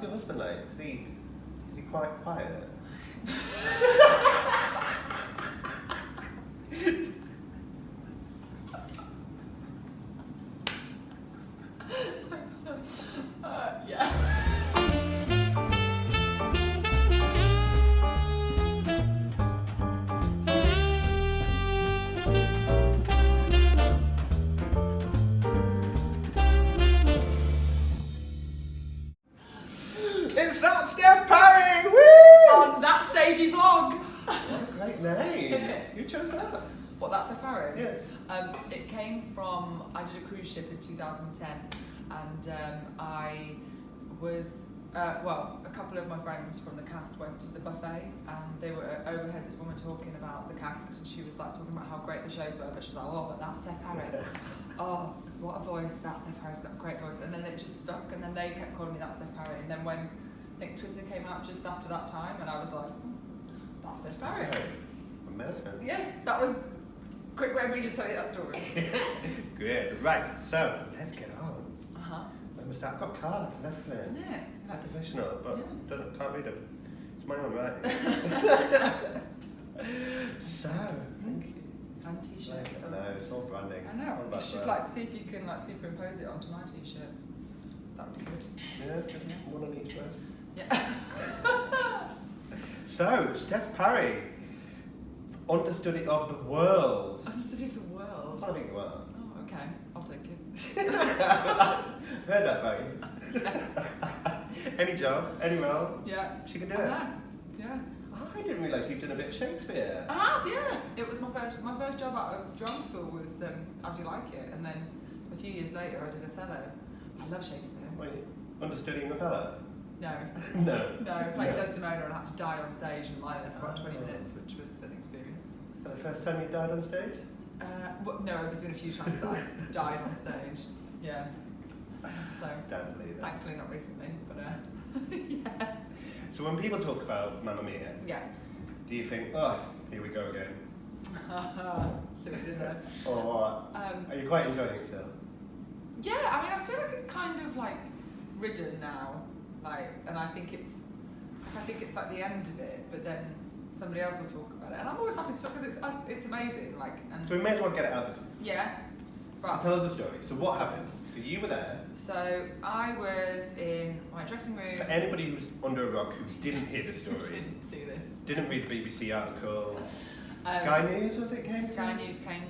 your husband like? Is he quite quiet? Yeah. It's that Steph Parry! Woo! On that Stagey vlog. What a great name! You chose that? What, that's Steph Parry? Yeah. It came from, I did a cruise ship in 2010, and I was, a couple of my friends from the cast went to the buffet, and they were overheard this woman talking about the cast, and she was like talking about how great the shows were, but she was like, oh, but that's Steph Parry. Oh, what a voice, that Steph Parry's got a great voice. And then it just stuck, and then they kept calling me that Steph Parry, and then when I think Twitter came out just after that time, and I was like, that's Steph Parry. Amazing. Yeah, that was quick way of me just telling you that story. Good. Right, so let's get on. Uh-huh. I've got cards and everything. Yeah. I'm professional, but can't read them. It's my own writing. So, thank you. And t-shirts. I know, it's all branding. I know. All You should brand. see if you can superimpose it onto my t-shirt. That would be good. Yeah, one on each breast. Yeah. So, Steph Parry, understudy of the world. Understudy of the world. I think you are. Oh, okay. I'll take it. I've heard that about you. Any job, any role, Yeah. she can do I it. know. Yeah. I didn't realise you'd done a bit of Shakespeare. I have, yeah. It was my first job out of drama school was As You Like It, and then a few years later I did Othello. I love Shakespeare. Wait, understudying Othello? No. No. No, I played Desdemona and I had to die on stage and lie there for about 20 minutes, which was an experience. The first time you died on stage? No, there's been a few times that I've died on stage. Yeah. So, Don't believe it. thankfully not recently, but yeah. So when people talk about Mamma Mia, Yeah. do you think, oh, here we go again? So we did that. Or are you quite enjoying it still? Yeah, I mean, I feel like it's kind of like ridden now, like, and I think it's like the end of it, but then somebody else will talk about it, and I'm always happy to talk because it's amazing, like. And So we may as well get it out of this. yeah. So Right. tell us the story. So what happened? So you were there. So I was in my dressing room. For anybody who's under a rock who didn't hear the story, Didn't see this. didn't read the BBC article, Sky News was it came Sky to? News came.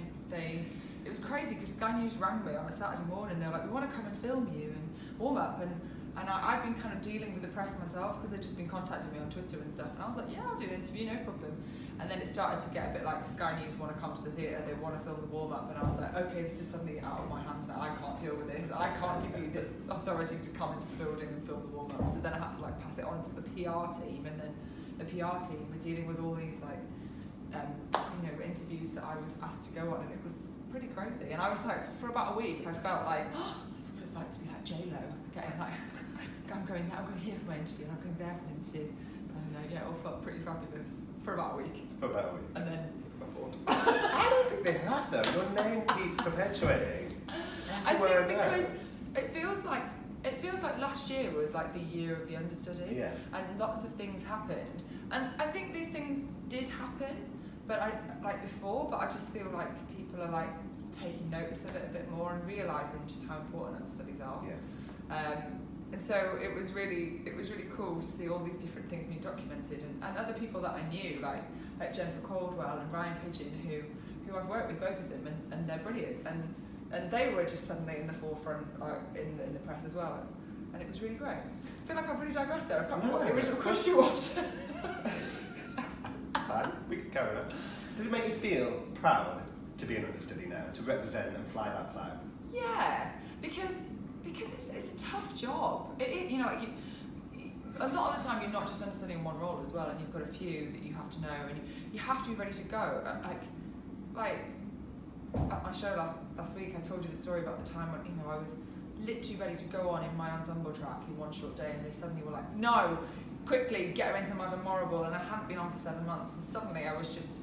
It was crazy because Sky News rang me on a Saturday morning. They were like, "We want to come and film you and warm up." And I'd been kind of dealing with the press myself because they'd just been contacting me on Twitter and stuff. And I was like, "Yeah, I'll do an interview, no problem." And then it started to get a bit like Sky News want to come to the theatre, they want to film the warm up, and I was like, "Okay, this is suddenly out of my hands now. I can't deal with this. I can't give you this authority to come into the building and film the warm up." So then I had to like pass it on to the PR team, and then the PR team were dealing with all these like interviews that I was asked to go on, and it was pretty crazy. And I was like, for about a week, I felt like, oh, this is what it's like to be like J-Lo, getting like, I'm going here for my interview, and I'm going there for an interview, and it all felt pretty fabulous for about a week. For about a week. And then I got bored. I don't think they have though. Your name keeps perpetuating. I Everywhere think I go. because it feels like last year was like the year of the understudy, Yeah. and lots of things happened, and I think these things did happen, but I just feel like people are like taking notice of it a bit more and realising just how important understudies are. Yeah. And so it was really cool to see all these different things being documented, and other people that I knew, like Jennifer Caldwell and Ryan Pidgeon, who I've worked with, both of them, and they're brilliant, and they were just suddenly in the forefront in the press as well, and it was really great. I feel like I've really digressed there. I can't remember what the original question was. Fine, we can carry on. Does it make you feel proud to be an understudy now, to represent and fly that flag? Yeah, because it's a tough job. A lot of the time you're not just understudying one role as well, and you've got a few that you have to know, and you have to be ready to go. Like at my show last week, I told you the story about the time when I was literally ready to go on in my ensemble track in one short day, and they suddenly were like, "No, quickly get her into Madame Morrible," and I hadn't been on for 7 months, and suddenly I was just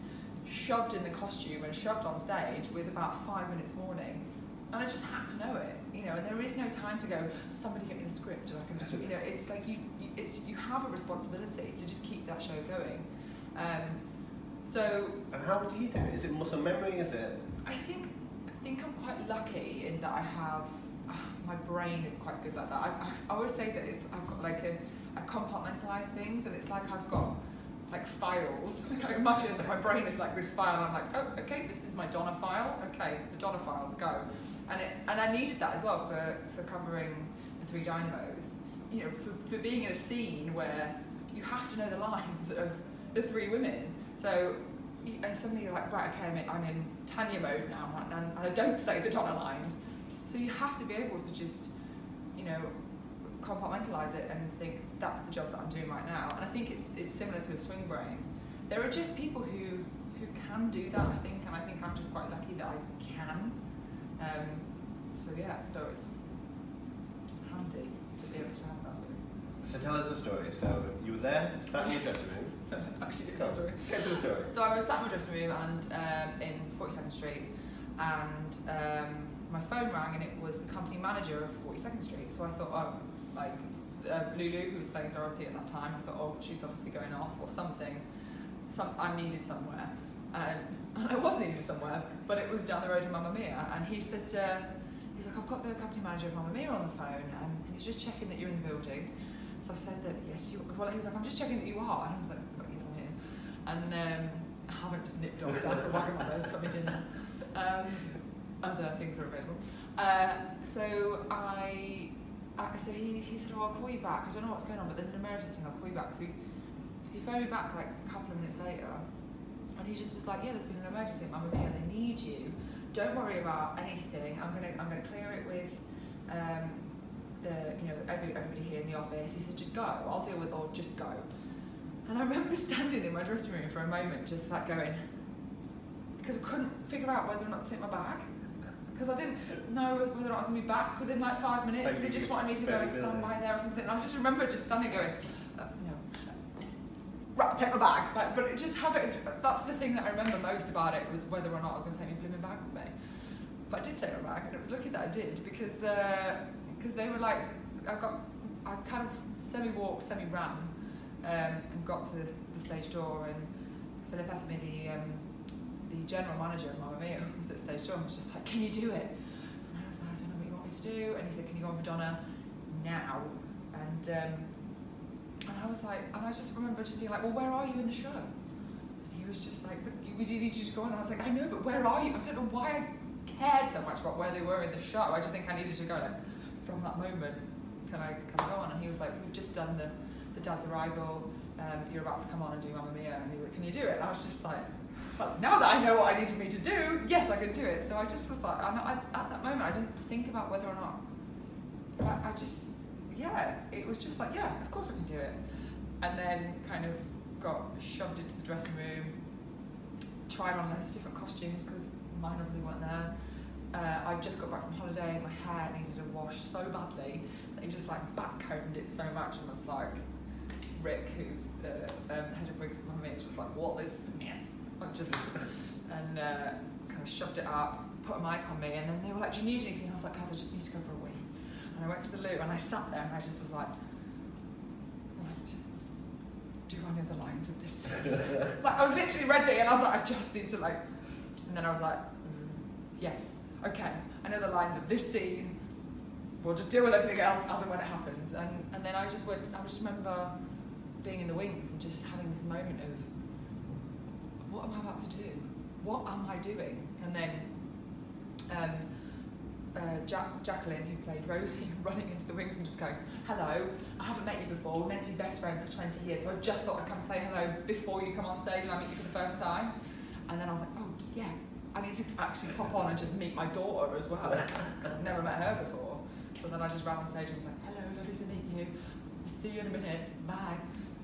shoved in the costume and shoved on stage with about 5 minutes warning, and I just had to know it. you know, and there is no time to go, somebody get me the script, and I can just, you know, it's like you have a responsibility to just keep that show going. So. And how do you do it? Is it muscle memory? Is it? I think I'm quite lucky in that I have, my brain is quite good like that. I always say that I've got like I compartmentalise things, and it's like I've got like files. Like I imagine that my brain is like this file, and I'm like, oh, okay, this is my Donna file. Okay, the Donna file, go. And I needed that as well for covering the Three Dynamos. You know, for being in a scene where you have to know the lines of the three women. So, and suddenly you're like, right, okay, I'm in Tanya mode now, right, and I don't say the Donna lines. So you have to be able to just, you know, compartmentalise it and think that's the job that I'm doing right now. And I think it's similar to a swing brain. There are just people who can do that, I think, and I think I'm just quite lucky that I can. So yeah, so it's handy to be able to have that. So tell us the story. So you were there, sat in the dressing room. So let's actually get to the story. Get to the story. So I was sat in my dressing room and in 42nd Street, and my phone rang, and it was the company manager of 42nd Street. So I thought, oh, like Lulu, who was playing Dorothy at that time, I thought, oh, she's obviously going off or something. I'm needed somewhere. And I was needed somewhere, but it was down the road in Mamma Mia. And he said, he's like, I've got the company manager of Mamma Mia on the phone, and he's just checking that you're in the building. So I said that, yes, you. Well, he was like, I'm just checking that you are. And I was like, oh, yes, I'm here. And I haven't just nipped off down to Wagamama's for my dinner. Other things are available. So he said, oh, I'll call you back. I don't know what's going on, but there's an emergency, and I'll call you back. So he phoned me back like a couple of minutes later, and he just was like, yeah, there's been an emergency at Mamma Mia. They need you. Don't worry about anything. I'm gonna clear it with everybody here in the office. He said, just go. I'll deal with it, or just go. And I remember standing in my dressing room for a moment, just like going, because I couldn't figure out whether or not to take my bag. Because I didn't know whether or not I was going to be back within like 5 minutes. They just wanted me to go and stand by there or something. And I just remember just standing going, no, right, take my bag. Like, but it just that's the thing that I remember most about it, was whether or not I was going to take my blooming bag with me. But I did take my bag, and it was lucky that I did, because they were like, I kind of semi-walked, semi-ran, and got to the stage door, and Philip Effermy, the general manager of Mamma Mia, was at the stage door, and was just like, can you do it? And I was like, I don't know what you want me to do. And he said, can you go on for Donna now? And I was like, and I just remember just being like, well, where are you in the show? And he was just like, but we do need you to go on. And I was like, I know, but where are you? I don't know why I cared so much about where they were in the show. I just think I needed to go, like, from that moment, can I go on? And he was like, we've just done the Dad's Arrival, you're about to come on and do Mamma Mia, and he was like, can you do it? And I was just like, well, now that I know what I needed me to do, yes, I can do it. So I just was like, at that moment, I didn't think about whether or not, I just, yeah, it was just like, yeah, of course I can do it. And then kind of got shoved into the dressing room, tried on loads of different costumes, because mine obviously weren't there. I just got back from holiday, my hair needed a wash so badly that he just like backcombed it so much, and was like, Rick, who's the head of wigs at Mamma Mia, was just like, what is this mess? And kind of shoved it up, put a mic on me, and then they were like, do you need anything? And I was like, guys, I just need to go for a wee. And I went to the loo, and I sat there, and I just was like, right, do I know the lines of this? Like, I was literally ready, and I was like, I just need to like, and then I was like, yes, okay, I know the lines of this scene, we'll just deal with everything else as and when it happens. And then I just remember being in the wings and just having this moment of, what am I about to do? What am I doing? And then Jacqueline, who played Rosie, running into the wings and just going, hello, I haven't met you before, we're meant to be best friends for 20 years, so I just thought I'd come say hello before you come on stage and I meet you for the first time. And then I was like, oh yeah, I need to actually pop on and just meet my daughter as well, because I've never met her before. So then I just ran on stage and was like, hello, lovely to meet you, I'll see you in a minute, bye.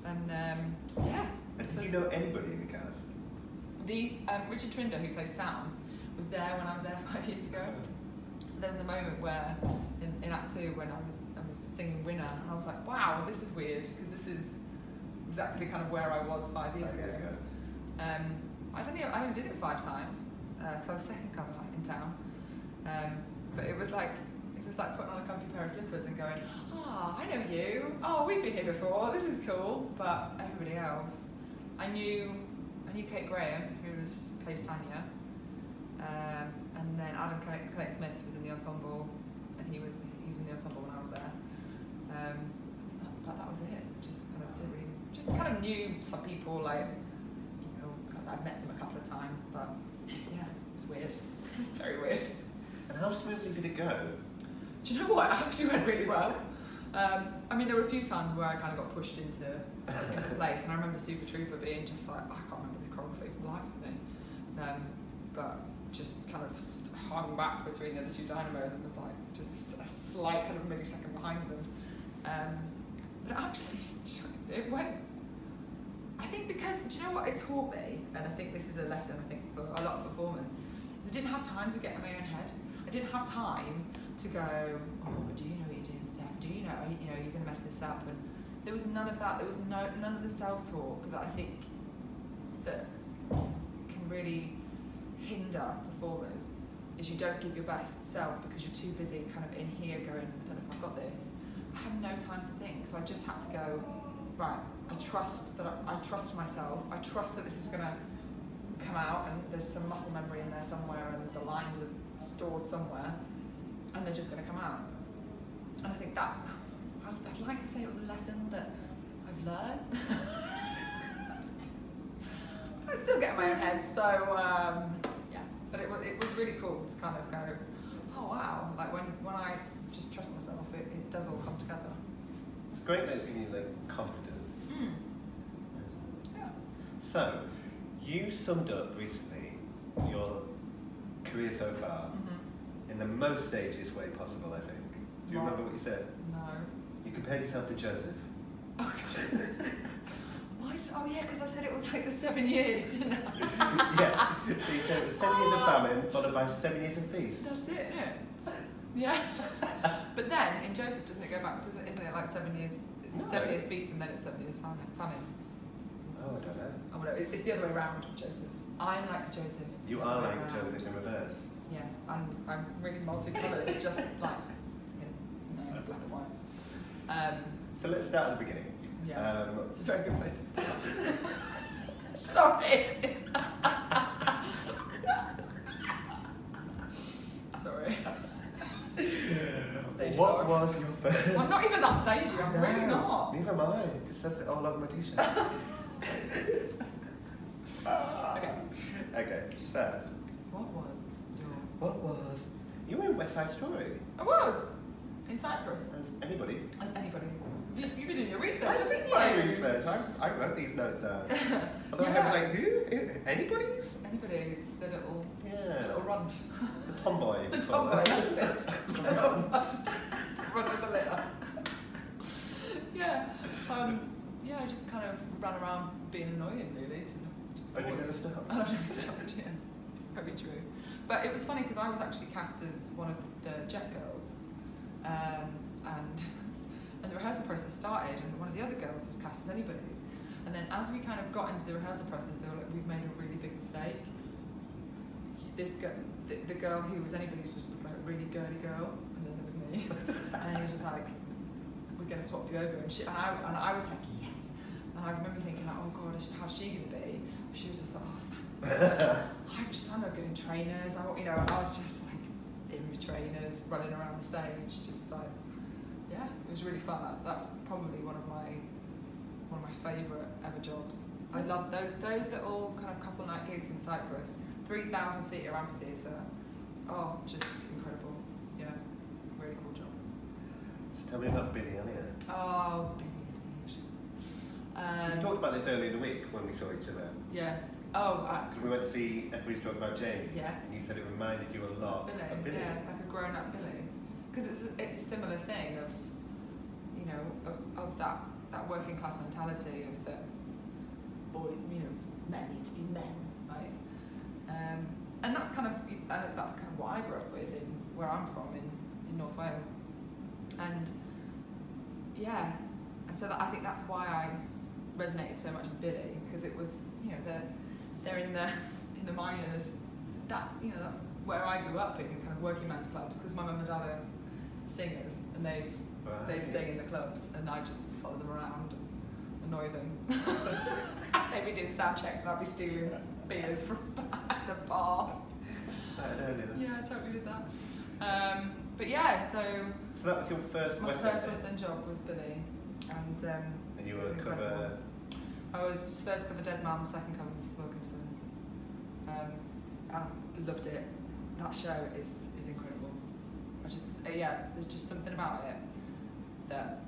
And yeah. And did you know anybody in the cast? Richard Trinder, who plays Sam, was there when I was there 5 years ago. So there was a moment where, in Act 2, when I was singing Winner, and I was like, wow, this is weird, because this is exactly kind of where I was 5 years ago. I only did it 5 times, because I was second cover in town. But it was like, It was like putting on a comfy pair of slippers and going, I know you. Oh, we've been here before. This is cool. But everybody else, I knew Kate Graham, who plays Tanya, and then Adam Clayton Smith was in the ensemble, and he was in the ensemble when I was there. But that was it. Just kind of knew some people, like, you know, I'd met them a couple of times, but yeah, it was weird. It's very weird. And how smoothly did it go? Do you know what? It actually went really well. I mean, there were a few times where I kind of got pushed into place, and I remember Super Trooper being just like, I can't remember this choreography for the life of me. But just kind of hung back between the other two dynamos and was like just a slight kind of millisecond behind them. But actually, it went. I think because, do you know what it taught me, and I think this is a lesson I think for a lot of performers, is I didn't have time to get in my own head. I didn't have time to go, oh, do you know what you're doing, Steph? Do you know you're going to mess this up? And there was none of that. There was none of the self-talk that I think that can really hinder performers. Is you don't give your best self because you're too busy kind of in here going, I don't know if I've got this. I had no time to think, so I just had to go, right, I trust myself, I trust that this is going to come out, and there's some muscle memory in there somewhere, and the lines are stored somewhere, and they're just going to come out. And I think that, I'd like to say it was a lesson that I've learned. I still get in my own head, so yeah, but it was really cool to kind of go, oh wow, like when I just trust myself, it does all come together. It's great that it's giving you like confidence. Yeah. So, you summed up recently your career so far in the most stages way possible, I think. Do you remember what you said? No. You compared yourself to Joseph. Okay. Oh yeah, because I said it was like the 7 years, didn't I? Yeah. So you said it was 7 years of famine followed by 7 years of feast. That's it, isn't it? Yeah. But then in Joseph, doesn't it go back? Isn't it like 7 years? It's 7 years feast and then it's 7 years famine. Oh, I don't know. Oh no, it's the other way around with Joseph. I'm like Joseph. You are like Joseph in reverse. Yes, I'm really multicoloured, just like no, black and white. So let's start at the beginning. Yeah, it's a very good place to start. Sorry. Sorry. What was your first? I'm not even that stagey, I'm really not. Neither am I. It just says it all over my t-shirt. Okay, so. What was? You were in West Side Story. I was. In Cyprus. As anybody. As anybody's. You've been doing your research, I haven't did you? my research. I wrote these notes down. Although I was like, who? Anybody's? Anybody's. The little runt. The tomboy. The tomboy, that's it. The little runt. Run with the litter. Yeah. Yeah, I just kind of ran around being annoying, really. And you never stopped. And I've never stopped, yeah. Very true. But it was funny because I was actually cast as one of the Jet Girls. And the rehearsal process started, and one of the other girls was cast as anybody's. And then as we kind of got into the rehearsal process, they were like, we've made a really big mistake. This girl, the girl who was anybody's was like a really girly girl, and then there was me. And he was just like, we're going to swap you over. And I was like, yes. And I remember thinking, like, oh God, how's she going to be? And she was just like, oh, I'm not good in trainers. I was just like in the trainers, running around the stage, just like, yeah, it was really fun. That's probably one of my favourite ever jobs. I love those little kind of couple night gigs in Cyprus, 3,000 seater amphitheatre. Oh, just incredible. Yeah, really cool job. So tell me about Billy Elliot. Oh, Billy Elliot. We talked about this earlier in the week when we saw each other. Yeah. Oh, because we went to see Everybody's Talking About Jamie. Yeah. And you said it reminded you a lot of Billy. Yeah, like a grown-up Billy. Because it's a similar thing of, you know, of that working class mentality of the boy, you know, men need to be men, right? And that's kind of what I grew up with in where I'm from in North Wales. And yeah, and so I think that's why I resonated so much with Billy, because it was, you know, they're in the miners. That, you know, that's where I grew up in kind of working men's clubs, because my mum and dad are singers, and they'd sing in the clubs, and I'd just follow them around, annoy them. They'd be doing sound checks, and I'd be stealing beers from behind the bar. Started early then. Yeah, I totally did that. But yeah, so that was your first my West first End? West End job was Billy, and And you it were was cover. incredible. I was first cover Dead Mum, second cover Mrs. Wilkinson. I loved it. That show is incredible. I just there's just something about it that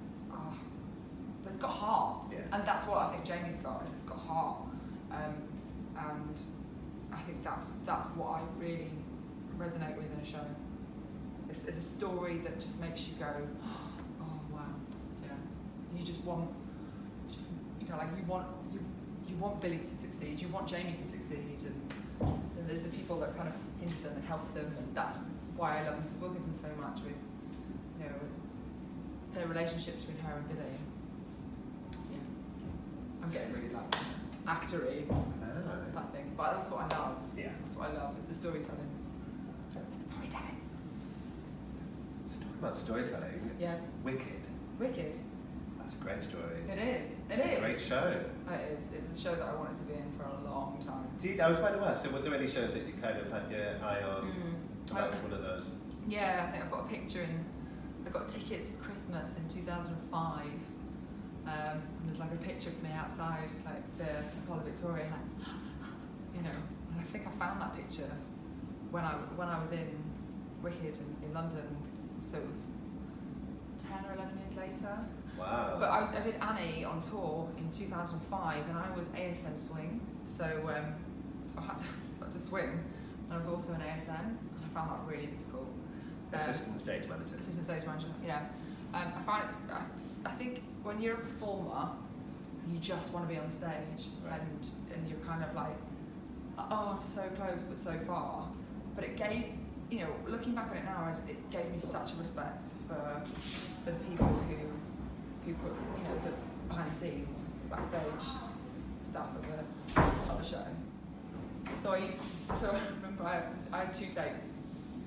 it's got heart, Yeah. and that's what I think Jamie's got. Is it's got heart, and I think that's what I really resonate with in a show. It's a story that just makes you go, oh wow, yeah. And you just want, like you want Billy to succeed, you want Jamie to succeed, and there's the people that kind of hinder them and help them, and that's why I love Mrs. Wilkinson so much, with their relationship between her and Billy. Yeah, I'm getting really like actory about things, but that's what I love. Yeah. That's what I love, is the storytelling. Storytelling. Talking about storytelling. Yes. Wicked. Wicked. That's a great story. It is. It is. Great show. It is. It's a show that I wanted to be in for a long time. I was quite aware. So was there any shows that you kind of had your eye on? That was one of those. Yeah, I think I've got a picture I got tickets for Christmas in 2005. And there's like a picture of me outside like the Apollo Victoria, like, and I think I found that picture when I was in Wicked in London. So it was 10 or 11 years later. Wow. But I did Annie on tour in 2005, and I was ASM swing, so I had to swing, and I was also an ASM, and I found that really difficult. Assistant stage manager. Assistant stage manager, yeah. I think when you're a performer, you just want to be on stage, right. and you're kind of like, oh, I'm so close but so far. But it gave, looking back on it now, it gave me such a respect for the people who put, the behind the scenes, the backstage stuff of the show. So I remember I had 2 tapes.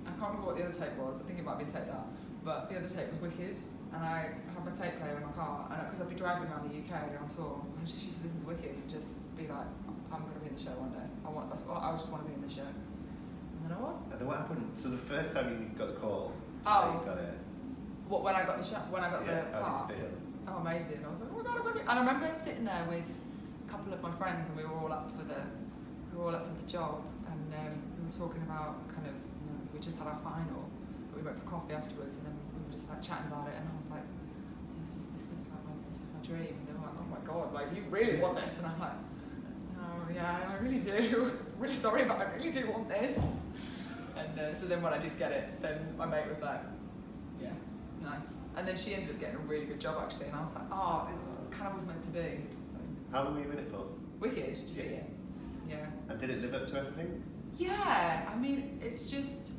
I can't remember what the other tape was. I think it might have been tape that. But the other tape was Wicked, and I had my tape player in my car, and because I'd be driving around the UK on tour, I just used to listen to Wicked and just be like, I'm going to be in the show one day. I just want to be in the show. And then I was. And then what happened? So the first time you got the call, Oh. you got it. When I got the show, when I got the How part. did you feel? Oh, amazing. I was like, oh my god, I'm going to be. And I remember sitting there with a couple of my friends, and we were all up for the job, and we were talking about kind of, we just had our final, but we went for coffee afterwards, and then we were just like chatting about it, and I was like, this is my dream. And they were like, oh my god, like you really want this? And I'm like, no, yeah, I really do. I'm really sorry, but I really do want this. And so then when I did get it, then my mate was like, yeah, nice. And then she ended up getting a really good job actually, and I was like, oh, it's kind of was meant to be. So. How long were you in it for? Wicked, just a year. Yeah. And did it live up to everything? Yeah, I mean, it's just,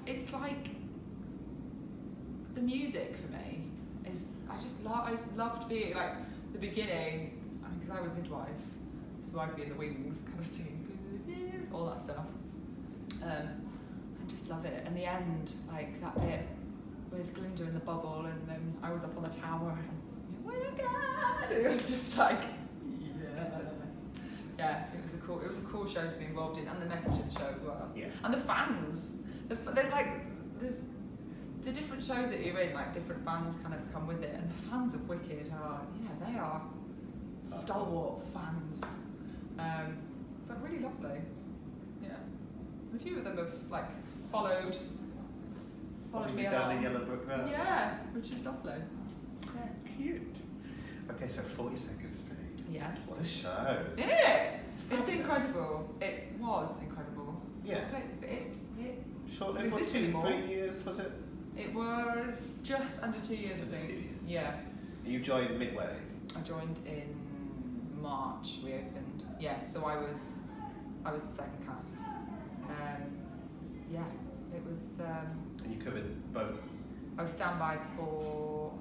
it's like, the music for me is, I just loved being, like, the beginning, I mean, because I was midwife, so I'd be in the wings, kind of singing, good news, all that stuff. I just love it. And the end, like, that bit with Glinda in the bubble, and then I was up on the tower, and, oh my god, it was just like, yeah, it was a cool show to be involved in, and the message of the show as well. Yeah. And the fans, there's the different shows that you're in, like different fans kind of come with it, and the fans of Wicked are, they are stalwart fans, but really lovely. Yeah, a few of them have like followed me down along. the Yellowbrook Road. Yeah, which is lovely. Yeah, cute. Okay, so 40 Seconds to Mars. Yes. What a show. Isn't it? It's incredible. It was incredible. Yeah. It's like, it Short doesn't lived, exist 2, anymore. 3 years, was it? It was just under 2 years, I Under think. 2 years. Yeah. You joined midway. I joined in March. We opened. Yeah. So I was the second cast. Yeah. It was. And you covered both. I was standby for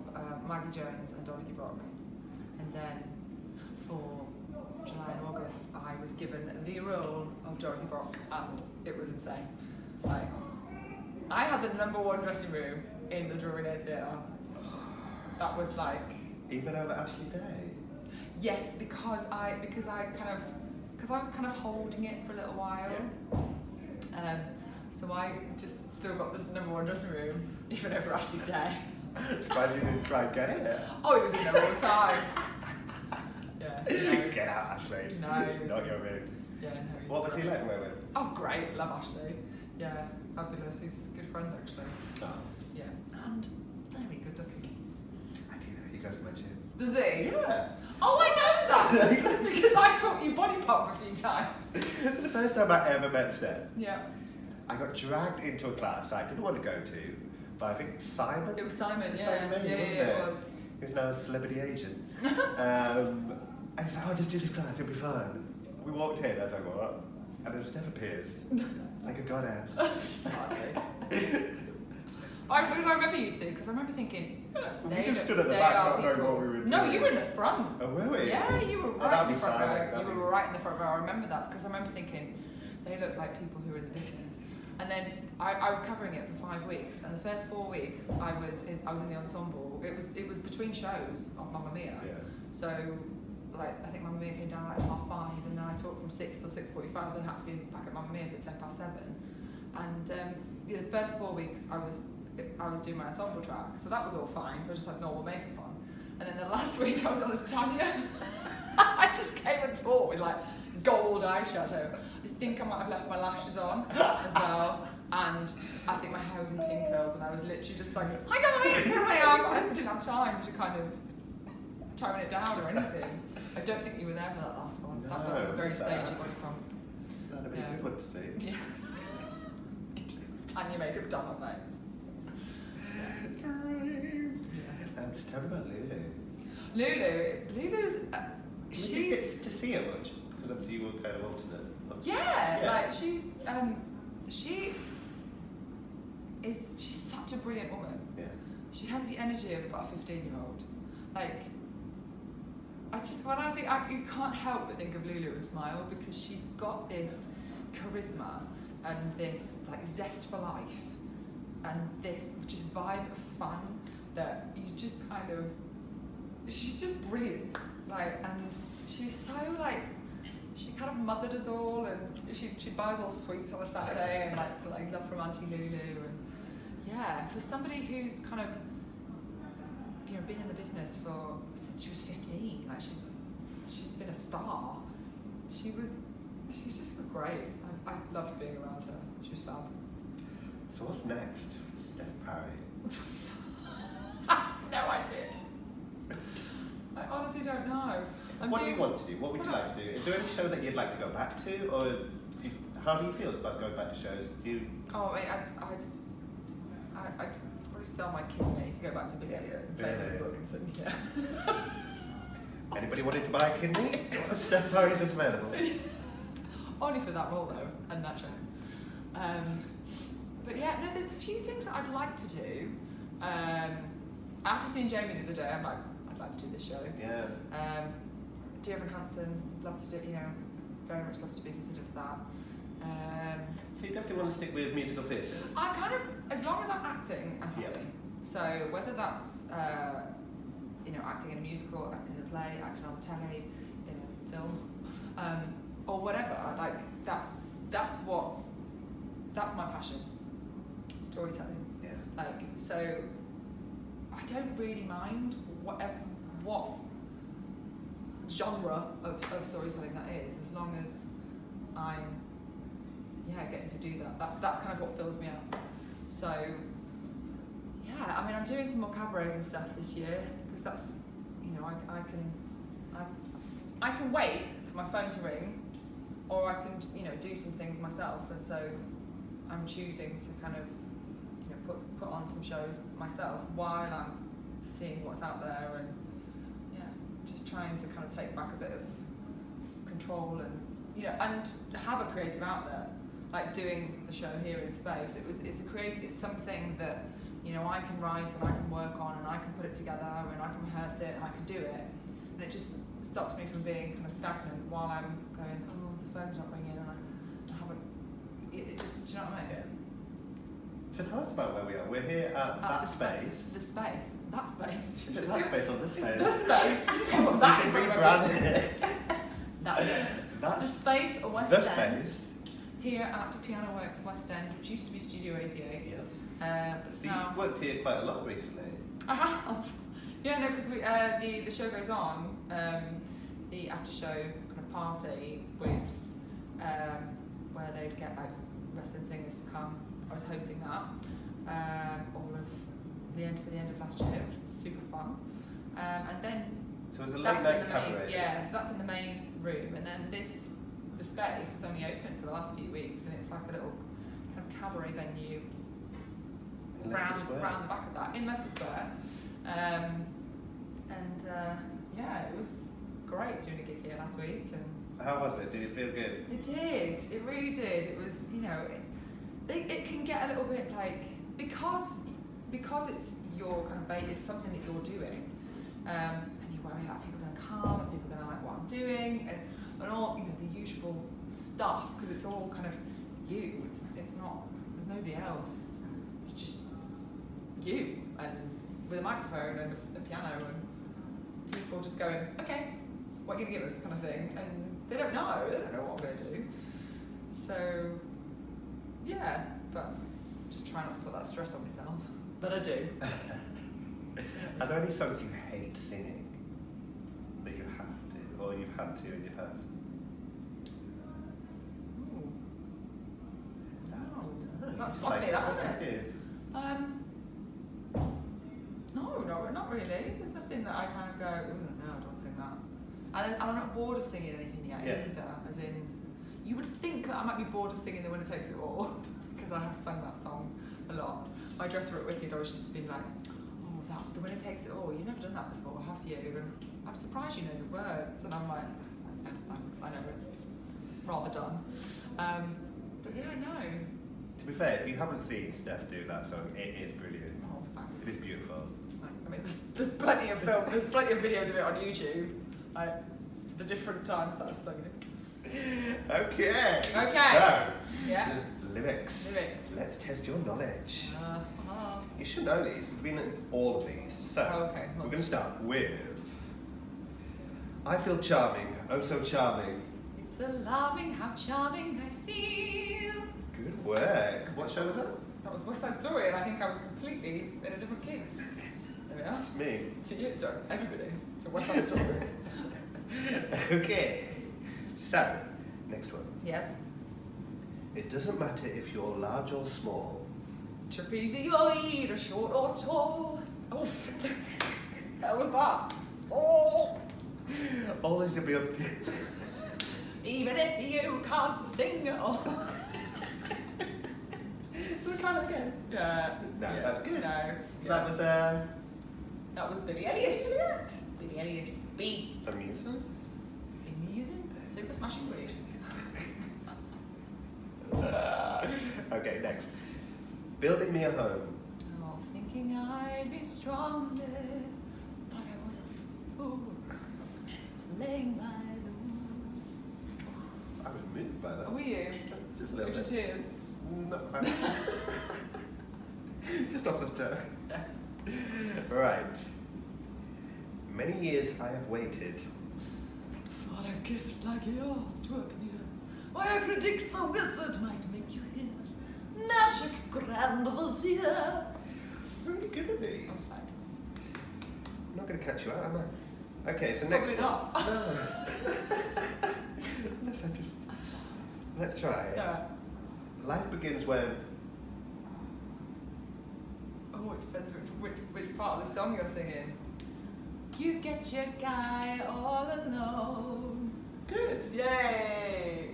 Maggie Jones and Dorothy Brock, and then for July and August I was given the role of Dorothy Brock, and it was insane. Like, I had the number 1 dressing room in the Drury Lane Theatre. That was like... Even over Ashley Day? Yes, because I was kind of holding it for a little while. Yeah. So I just still got the number 1 dressing room, even over Ashley Day. Surprised you didn't try and get it. Oh, it was in there all the time. Yeah. No. Get out, Ashley. No. It's not your room. Yeah, no. What was he like to work with? Oh, great. Love Ashley. Yeah, fabulous. He's a good friend, actually. Oh. Yeah. And very good looking. I do know, he goes to my gym. Does he? Yeah. Oh, I know that! Because I taught you body pump a few times. For the first time I ever met Steph, Yeah. I got dragged into a class I didn't want to go to, but I think Simon. It was Simon, It's yeah. Simon, Yeah, wasn't it was. He's now a celebrity agent. And he's like, oh, just do this class, it'll be fun. We walked in, I was like, what? And then Steph appears, like a goddess. Because I remember you two, because I remember thinking, We just stood at the back, not knowing what we were doing. No, you were in the front. Oh, were we? Yeah, you were Oh, right that'd in be the front silent, row. You that'd were be- right in the front row. I remember that because I remember thinking they look like people who are in the business. And then I was covering it for 5 weeks, and the first 4 weeks I was in the ensemble. It was between shows of Mamma Mia. Yeah. So like I think Mamma Mia came down at 5:30, and then I taught from 6 till 6:45. Then had to be back at Mamma Mia for 7:10. And the first 4 weeks I was doing my ensemble track, so that was all fine. So I just had normal makeup on. And then the last week I was on as Tanya. I just came and taught with like gold eyeshadow. I think I might have left my lashes on as well. And I think my hair was in pin curls, and I was literally just like, hi guys, here I am. I didn't have time to kind of tone it down or anything. I don't think you were there for that last one. That was a very stagey body pump. That'd be a good one to see. Yeah. Tanya makeup done my face. And tell me about Lulu. Lulu's Did you get to see her much? Because obviously you were kind of alternate. yeah, like she's such a brilliant woman. Yeah. She has the energy of about a 15-year-old. Like, you can't help but think of Lulu and smile, because she's got this charisma and this like zest for life and this just vibe of fun that you just kind of, she's just brilliant. Like, and she's so like, she kind of mothered us all, and she buys all sweets on a Saturday, and like love from Auntie Lulu, and yeah, for somebody who's kind of, you know, been in the business since she was 15, like she's been a star. She just was great. I loved being around her. She was fab. So what's next for Steph Parry? No idea. I honestly don't know. What do you want to do? What would you like to do? Is there any show that you'd like to go back to, or how do you feel about going back to shows? Oh, I mean, I'd probably sell my kidney to go back to Billy Elliot and play Mrs. Wilkinson. Yeah. Anybody wanted to buy a kidney? Steph Parry's is available. Only for that role though, and that show. But yeah, no, there's a few things that I'd like to do. After seeing Jamie the other day, I'm like, I'd like to do this show. Yeah. Dear Evan Hansen, love to do, you know, very much love to be considered for that. So you definitely want to stick with musical theatre? I kind of, as long as I'm acting, I'm happy. Yep. So whether that's, you know, acting in a musical, acting in a play, acting on the telly, in a film, or whatever, like that's my passion, storytelling. Yeah. Like, so I don't really mind what genre of storytelling that is, as long as I'm getting to do that. That's kind of what fills me up. So yeah, I mean, I'm doing some more cabarets and stuff this year, because that's, you know, I can wait for my phone to ring, or I can, you know, do some things myself, and so I'm choosing to kind of, you know, put on some shows myself while I'm seeing what's out there, and yeah, just trying to kind of take back a bit of control, and, you know, and have a creative outlet, like doing the show here in the space. It's something that, you know, I can write and I can work on, and I can put it together, and I can rehearse it, and I can do it, and it just stops me from being kind of stagnant while I'm going, oh, the phone's not ringing, and I haven't. It just, do you know what I mean? Yeah. So tell us about where we are. We're here at that space. The space. That space. Is it that space or this space? It's the space. Just put We that should in front of rebrand everything. it. That space. That's It's the space at West the End. space. Here at Piano Works West End, which used to be Studio 88. Yeah. But it's So now. you've worked here quite a lot recently. I have. Yeah, no, because the show goes on, the after show kind of party with where they'd get like wrestling singers to come. I was hosting that all of the end of last year, which was super fun. And then So it was a late that's night in the main, cabaret. yeah, so that's in the main room, and then the space is only open for the last few weeks, and it's like a little kind of cabaret venue In Leicester Square. round the back of that in Leicester Square. Yeah, it was great doing a gig here last week, and How was it? Did it feel good? it did. It really did. It was, it can get a little bit like because it's your kind of it's something that you're doing, and you worry like people are going to come, and people are going to like what I'm doing, and all the usual stuff because it's all kind of you. It's not. There's nobody else. It's just you and with a microphone and a piano and people just going, okay, what are you going to give us kind of thing, and they don't know what I'm going to do. So yeah, but just try not to put that stress on myself, but I do. Are there any songs you hate singing that you have to, or you've had to in your past? Ooh. No. That's It's funny, that, isn't thank it? you. No, not really. There's nothing that I kind of go, no, don't sing that. And I'm not bored of singing anything yet either. As in, you would think that I might be bored of singing The Winner Takes It All because I have sung that song a lot. My dresser at Wicked always used to be like, oh, that The Winner Takes It All. You've never done that before, have you? And I'm surprised you know the words. And I'm like, oh, thanks. I know it's rather done. But yeah, no. To be fair, if you haven't seen Steph do that song, it is brilliant. Oh, thanks. It is beautiful. I mean, there's plenty of there's plenty of videos of it on YouTube, like the different times that I've sung it. Okay. Okay. So, Yeah. lyrics. Let's test your knowledge. You should know these. You've been in all of these. So, Okay. we're going to start with I feel charming, oh so charming. It's alarming how charming I feel. Good work. What show was that? That was West Side Story, and I think I was completely in a different key. There we are. To me. To you, to everybody. To West Side Story. Okay. So, next one. Yes. It doesn't matter if you're large or small. Trapezoid, or short or tall. Oh, that was that. Oh. All this will be up. Even if you can't sing at all. We can't again. Yeah. No, yeah. that's good. No. That was Billy Elliot. Billy Elliot. B. amusing. Amusing. Super smashing great. Okay, next. Building me a home. Oh, thinking I'd be stronger. Thought I was a fool. Playing by the rules. I was moved by that. Were you? Just a little With bit. your tears. No, just off the step. Right. Many years I have waited. For a gift like yours to appear, why I predict the wizard might make you his magic grand vizier. Really good at these. Oh, thanks. I'm not going to catch you out, am I? Okay, so next Probably one. not. No. Unless I just. Let's try it. No. Life begins when. Oh, it depends which part of the song you're singing. You get your guy all alone. Good. Yay!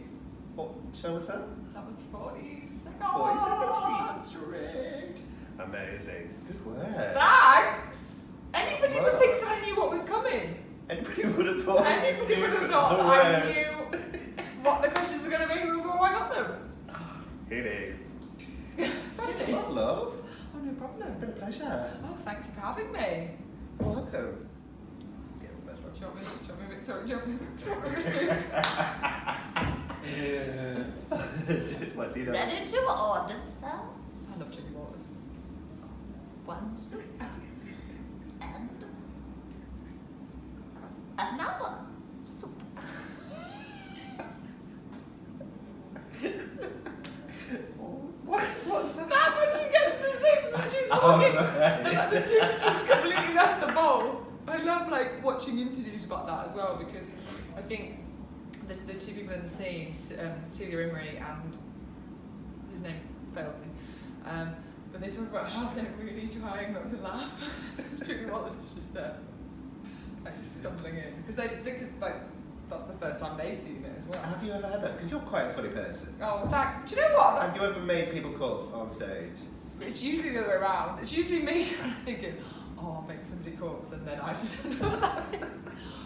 What show was that? That was 40 seconds. 40 seconds straight. Amazing. Good work. Thanks! Anybody would Wow. think that I knew what was coming. Anybody would have thought. Anybody would have thought that I knew what the questions were going to be before I got them. Really? Thanks a Really? lot, love. Oh, no problem. It's been a pleasure. Oh, thank you for having me. You're welcome. Yeah, that's right. Do you want me Victoria? Do you want me with soups? What do you know? Ready to order, sir? I love Jimmy Waters. One soup and another soup. What's that? That's when she gets the soups and she's walking, and like, the soup's just completely left the bowl. I love like watching interviews about that as well, because I think the two people in the scene, Celia Imrie and his name fails me, but they talk about how they're really trying not to laugh. Jimmy Wallace is just there, like stumbling in, because like that's the first time they've seen it as well. Have you ever had that? Because you're quite a funny person. Oh, do you know what? Have you ever made people corpse on stage? It's usually the other way around. It's usually me kind of thinking, oh, I'll make somebody corpse, and then I just end up laughing.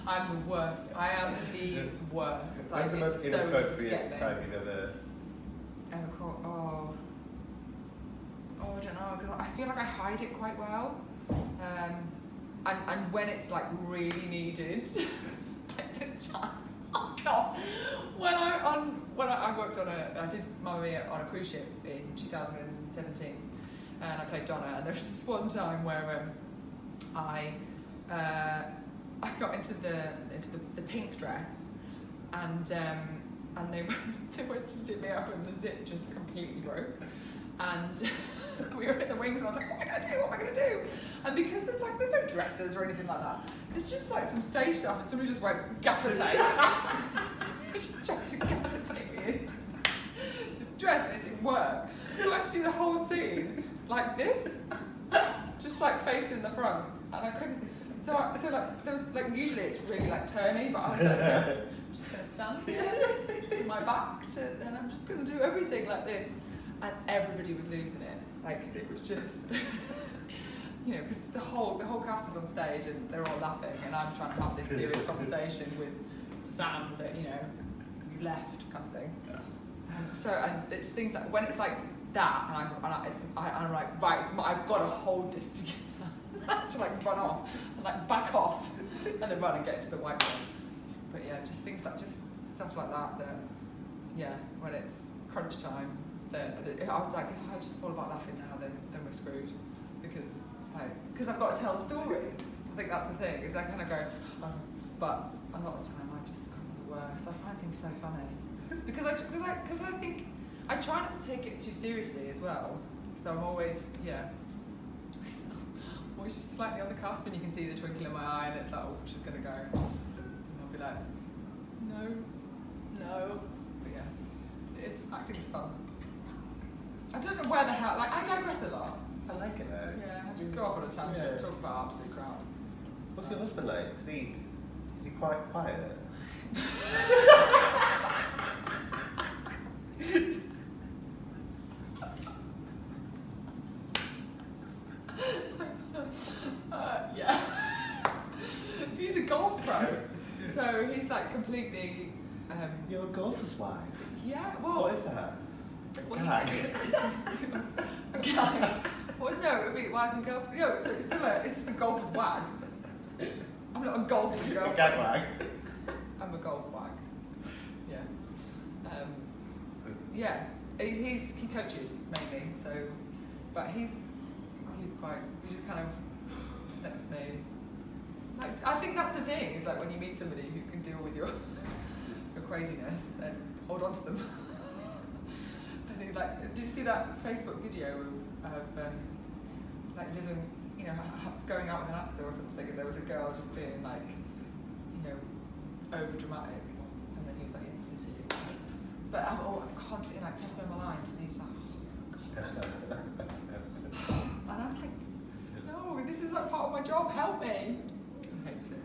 I'm the worst. I am the worst. Like, What's the most it's so easy to inappropriate get me. time you've ever... Oh, I don't know, because I feel like I hide it quite well. And when it's like really needed, like this time, oh god, when I worked on I did Mamma Mia on a cruise ship in 2017, and I played Donna, and there was this one time where I got into the pink dress, and they went to zip me up, and the zip just completely broke, and we were in the wings, and I was like, what am I gonna do? And because there's no dresses or anything like that, it's just like some stage stuff, and somebody just went gaffer tape. They just tried to gaffer tape me into this dress, and it didn't work. So I had to do the whole scene like this, just like facing the front, and I couldn't. So like there was like, usually it's really like turny, but I was like, yeah, I'm just gonna stand here with my back to, and I'm just gonna do everything like this, and everybody was losing it. Like it was just, you know, because the whole cast is on stage and they're all laughing, and I'm trying to have this serious conversation with Sam that, you know, you left kind of thing. And it's things like when it's like that, and I'm like, right, I've got to hold this together to like run off and like back off and then run and get to the white one. But yeah, just things like stuff like that. Yeah, when it's crunch time, then I was like, if I just fall apart laughing now, then we're screwed, because I've got to tell the story. I think that's the thing, is I kind of go, but a lot of the time I'm the worst. I find things so funny because I think I try not to take it too seriously as well. So I'm always always just slightly on the cusp, and you can see the twinkle in my eye, and it's like, oh, she's gonna go, and I'll be like, no. But yeah, acting's fun. I don't know where the hell, like I digress a lot. I like it though. Yeah, I just go off on a tangent and talk about absolute crap. What's your husband like? Is he quite quiet? Yeah. He's a golf pro, so he's like completely. You're a golfer's wife. Yeah. Well. What is that? Well, Gag. A gag. Well, no, it would be wives and girlfriends. No, so it's just a golfer's wag. I'm not a golfer's girlfriend. A gag wag. I'm a golf wag. Yeah. Yeah. He coaches mainly, so, but he's quite. He just kind of lets me. Like, I think that's the thing, is like when you meet somebody who can deal with your craziness, then hold on to them. And he like, did you see that Facebook video of like living, you know, going out with an actor or something, and there was a girl just being like, you know, over dramatic, and then he was like, yeah, this is you. But I'm constantly like testing my lines, and he's like, oh God. And I'm like, no, this is like part of my job, help me. He hates it.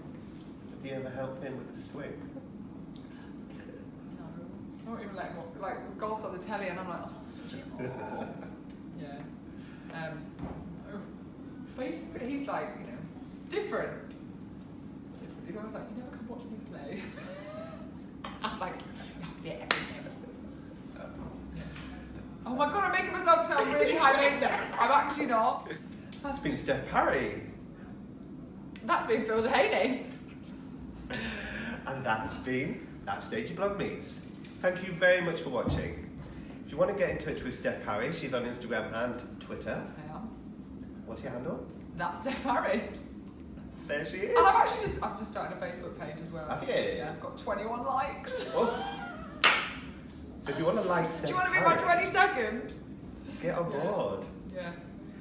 Do you ever help him with the swing? No. I don't even like golf's on the telly, and I'm like, oh, switch it off. Yeah. No. But he's like, you know, it's different. He's always like, you never come watch me play. I'm like, you have to be at everything. Oh my God, I'm making myself sound really high maintenance. I'm actually not. That's been Steph Parry. That's been Phil Dehaney. And that's been That Stagey Blog Meets. Thank you very much for watching. If you want to get in touch with Steph Parry, she's on Instagram and Twitter. I am. What's your handle? That's Steph Parry. There she is. And I've just started a Facebook page as well. Have you? Yeah, I've got 21 likes. Oh. So if you want to like Steph Do you want to be my Parry, 22nd? get on board. Yeah.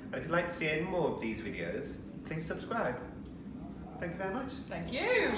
And if you'd like to see any more of these videos, please subscribe. Thank you very much. Thank you.